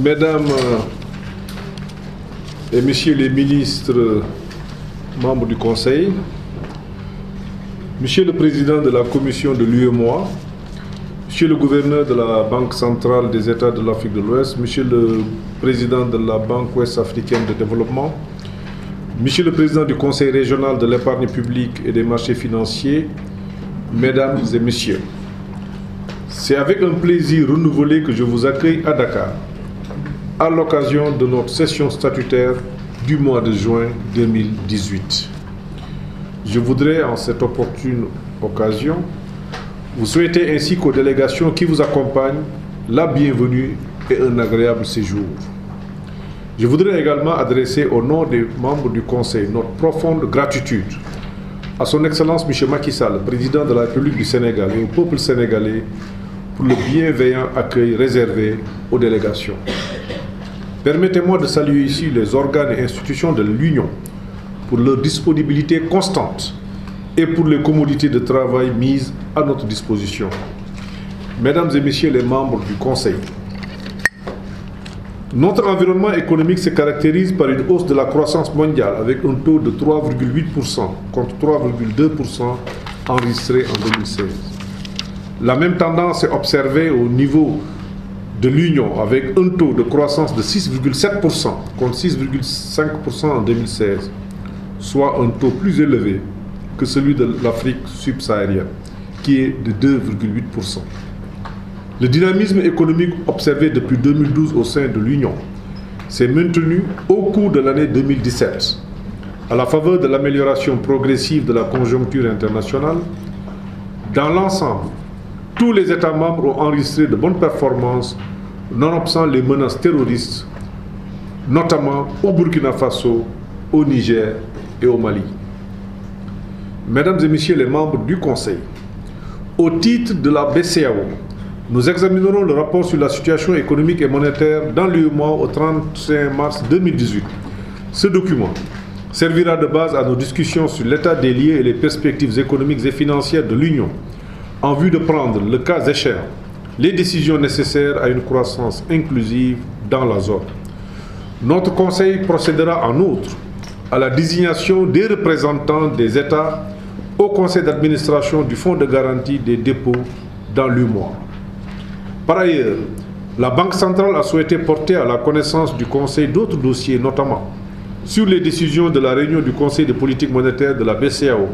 Mesdames et Messieurs les ministres, membres du Conseil, Monsieur le Président de la Commission de l'UEMOA, Monsieur le Gouverneur de la Banque centrale des États de l'Afrique de l'Ouest, Monsieur le Président de la Banque ouest-africaine de développement, Monsieur le Président du Conseil régional de l'épargne publique et des marchés financiers, Mesdames et Messieurs, c'est avec un plaisir renouvelé que je vous accueille à Dakar, à l'occasion de notre session statutaire du mois de juin 2018. Je voudrais, en cette opportune occasion, vous souhaiter ainsi qu'aux délégations qui vous accompagnent la bienvenue et un agréable séjour. Je voudrais également adresser au nom des membres du Conseil notre profonde gratitude à son Excellence M. Macky Sall, président de la République du Sénégal, et au peuple sénégalais pour le bienveillant accueil réservé aux délégations. Permettez-moi de saluer ici les organes et institutions de l'Union pour leur disponibilité constante et pour les commodités de travail mises à notre disposition. Mesdames et Messieurs les membres du Conseil, notre environnement économique se caractérise par une hausse de la croissance mondiale avec un taux de 3,8% contre 3,2% enregistré en 2016. La même tendance est observée au niveau de l'Union avec un taux de croissance de 6,7% contre 6,5% en 2016, soit un taux plus élevé que celui de l'Afrique subsaharienne, qui est de 2,8%. Le dynamisme économique observé depuis 2012 au sein de l'Union s'est maintenu au cours de l'année 2017, à la faveur de l'amélioration progressive de la conjoncture internationale. Dans l'ensemble, tous les États membres ont enregistré de bonnes performances, nonobstant les menaces terroristes, notamment au Burkina Faso, au Niger et au Mali. Mesdames et Messieurs les membres du Conseil, au titre de la BCEAO, nous examinerons le rapport sur la situation économique et monétaire dans l'UEMOA au 31 mars 2018. Ce document servira de base à nos discussions sur l'état des lieux et les perspectives économiques et financières de l'Union, en vue de prendre, le cas échéant, les décisions nécessaires à une croissance inclusive dans la zone. Notre Conseil procédera en outre à la désignation des représentants des États au Conseil d'administration du Fonds de garantie des dépôts dans l'UEMOA. Par ailleurs, la Banque centrale a souhaité porter à la connaissance du Conseil d'autres dossiers, notamment sur les décisions de la réunion du Conseil de politique monétaire de la BCEAO,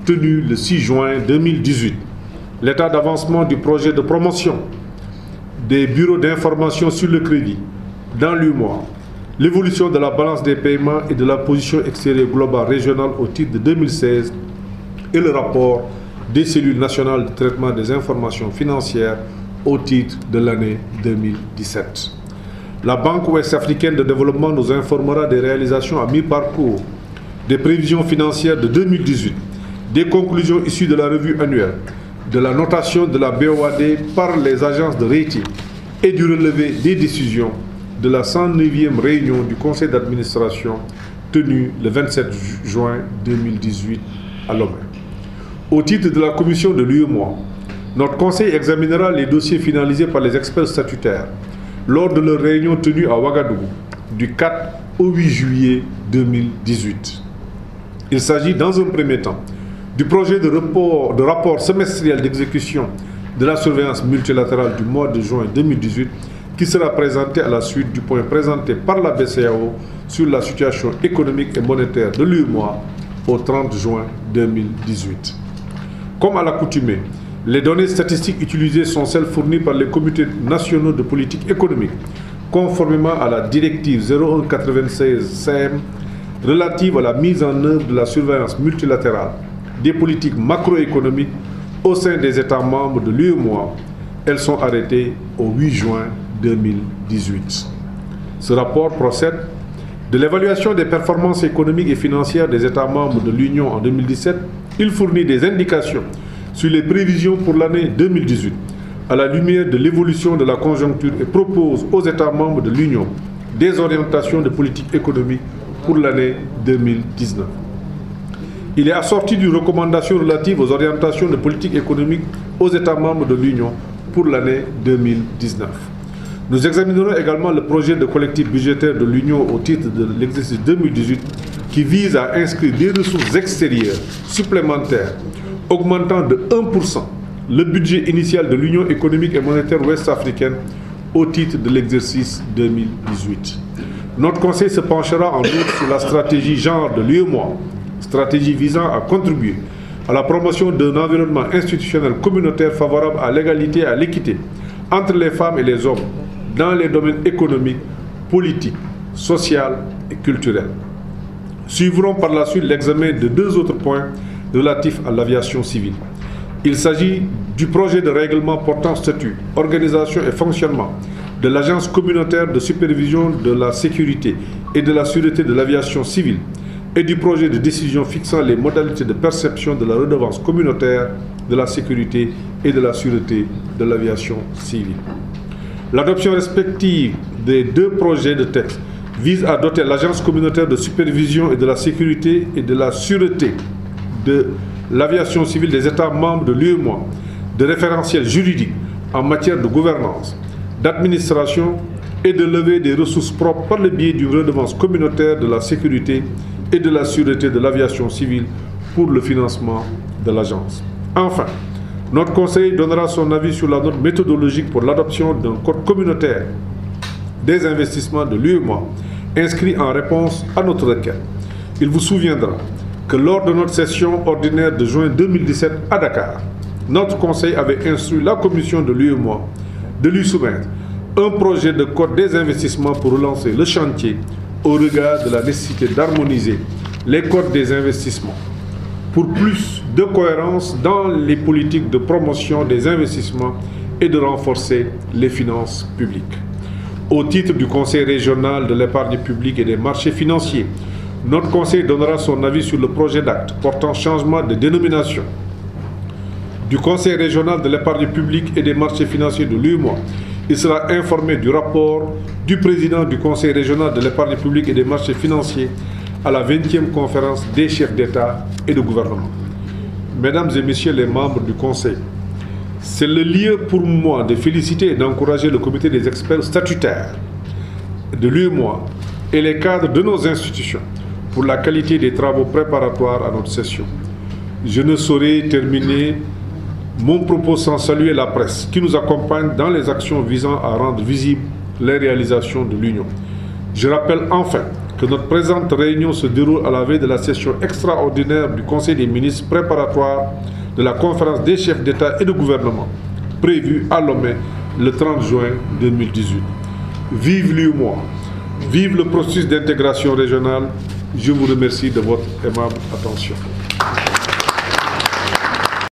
tenue le 6 juin 2018, l'état d'avancement du projet de promotion des bureaux d'information sur le crédit dans l'UEMOA, l'évolution de la balance des paiements et de la position extérieure globale régionale au titre de 2016 et le rapport des cellules nationales de traitement des informations financières au titre de l'année 2017. La Banque ouest-africaine de développement nous informera des réalisations à mi-parcours, des prévisions financières de 2018, des conclusions issues de la revue annuelle, de la notation de la BOAD par les agences de rating et du relevé des décisions de la 109e réunion du Conseil d'administration tenue le 27 juin 2018 à Lomé. Au titre de la commission de l'UEMOA, notre Conseil examinera les dossiers finalisés par les experts statutaires lors de leur réunion tenue à Ouagadougou du 4 au 8 juillet 2018. Il s'agit dans un premier temps du projet de rapport semestriel d'exécution de la surveillance multilatérale du mois de juin 2018 qui sera présenté à la suite du point présenté par la BCEAO sur la situation économique et monétaire de l'UEMOA au 30 juin 2018. Comme à l'accoutumée, les données statistiques utilisées sont celles fournies par les comités nationaux de politique économique, conformément à la directive 0196/CM relative à la mise en œuvre de la surveillance multilatérale des politiques macroéconomiques au sein des États membres de l'UEMOA. Elles sont arrêtées au 8 juin 2018. Ce rapport procède de l'évaluation des performances économiques et financières des États membres de l'Union en 2017. Il fournit des indications sur les prévisions pour l'année 2018 à la lumière de l'évolution de la conjoncture et propose aux États membres de l'Union des orientations de politique économique pour l'année 2019. Il est assorti d'une recommandation relative aux orientations de politique économique aux États membres de l'Union pour l'année 2019. Nous examinerons également le projet de collectif budgétaire de l'Union au titre de l'exercice 2018 qui vise à inscrire des ressources extérieures supplémentaires augmentant de 1% le budget initial de l'Union économique et monétaire ouest-africaine au titre de l'exercice 2018. Notre Conseil se penchera en outre sur la stratégie genre de l'UEMOA, stratégie visant à contribuer à la promotion d'un environnement institutionnel communautaire favorable à l'égalité et à l'équité entre les femmes et les hommes dans les domaines économiques, politiques, sociaux et culturels. Suivront par la suite l'examen de deux autres points relatifs à l'aviation civile. Il s'agit du projet de règlement portant statut, organisation et fonctionnement de l'Agence communautaire de supervision de la sécurité et de la sûreté de l'aviation civile et du projet de décision fixant les modalités de perception de la redevance communautaire de la sécurité et de la sûreté de l'aviation civile. L'adoption respective des deux projets de texte vise à doter l'Agence communautaire de supervision et de la sécurité et de la sûreté de l'aviation civile des États membres de l'UEMOA de référentiels juridiques en matière de gouvernance, d'administration et de levée des ressources propres par le biais d'une redevance communautaire de la sécurité et de la sûreté de l'aviation civile pour le financement de l'agence. Enfin, notre Conseil donnera son avis sur la note méthodologique pour l'adoption d'un code communautaire des investissements de l'UEMOA inscrit en réponse à notre requête. Il vous souviendra que lors de notre session ordinaire de juin 2017 à Dakar, notre Conseil avait instruit la commission de l'UEMOA de lui soumettre un projet de code des investissements pour relancer le chantier au regard de la nécessité d'harmoniser les codes des investissements pour plus de cohérence dans les politiques de promotion des investissements et de renforcer les finances publiques. Au titre du Conseil régional de l'épargne publique et des marchés financiers, notre Conseil donnera son avis sur le projet d'acte portant changement de dénomination du Conseil régional de l'épargne publique et des marchés financiers de l'UEMOA. Il sera informé du rapport du président du Conseil régional de l'épargne publique et des marchés financiers à la 20e conférence des chefs d'État et de gouvernement. Mesdames et messieurs les membres du Conseil, c'est le lieu pour moi de féliciter et d'encourager le comité des experts statutaires de l'UEMOA et les cadres de nos institutions pour la qualité des travaux préparatoires à notre session. Je ne saurais terminer mon propos sans saluer la presse qui nous accompagne dans les actions visant à rendre visibles les réalisations de l'Union. Je rappelle enfin que notre présente réunion se déroule à la veille de la session extraordinaire du Conseil des ministres préparatoire de la conférence des chefs d'État et de gouvernement prévue à Lomé le 30 juin 2018. Vive l'UEMOA, vive le processus d'intégration régionale. Je vous remercie de votre aimable attention.